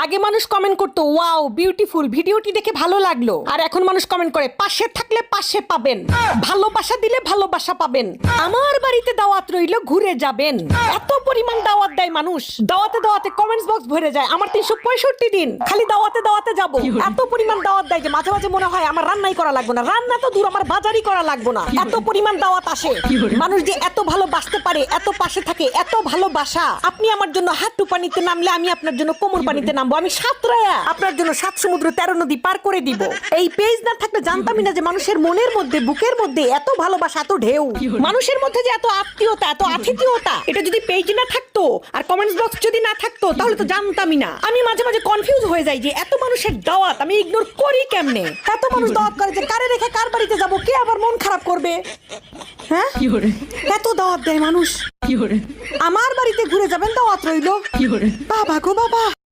আগে মানুষ কমেন্ট করতো ওয়াও বিউটিফুল, ভিডিওটি দেখে ভালো লাগলো। আর এখন মানুষ কমেন্ট করে পাশে থাকলে পাশে পাবেন, ভালোবাসা দিলে ভালোবাসা পাবেন, আমার বাড়িতে দাওয়াত রইলো ঘুরে যাবেন। এত পরিমাণ দাওয়াত দেয় মানুষ, দাওয়াতে দাওয়াতে কমেন্টস বক্স ভরে যায়। আমার 365 দিন খালি দাওয়াতে দাওয়াতে যাব। এত পরিমাণ দাওয়াত দেয় যে মাঝে মাঝে মনে হয় আমার রান্নাই করা লাগবে না, রান্না তো দূর, আমার বাজারই করা লাগবে না। এত পরিমাণ দাওয়াত আসে। মানুষ যে এত ভালোবাসতে পারে, এত পাশে থাকে, এত ভালোবাসা। আপনি আমার জন্য হাঁটু পানিতে নামলে আমি আপনার জন্য কোমর পানিতে নামবো। আমি সাঁতরায়া আপনার জন্য 7 সমুদ্র 13 নদী পার করে দিব। এই পেজ না থাকলে জানতামই না যে মানুষের মনের মধ্যে, বুকের মধ্যে এত ভালোবাসা, এত ঢেউ। মানুষের মধ্যে যে এত আত্মীয়তা, এত আতিথেয়তা, এটা যদি পেজ না থাকতো আর কমেন্টস বক্স যদি না থাকতো তাহলে তো জানতামই না। আমি মাঝে মাঝে কনফিউজ হয়ে যাই যে এত মানুষের দাওয়াত আমি ইগনোর করি কেমনে। এত মানুষ দাওয়াত করে যে কারে রেখে কার বাড়িতে যাব, কে আবার মন খারাপ করবে। হ্যাঁ, এত দাওয়াত দেয় মানুষ। আমার বাড়িতে ঘুরে যাবেন, দাওয়াত রইলো। বাবা গো বাবা।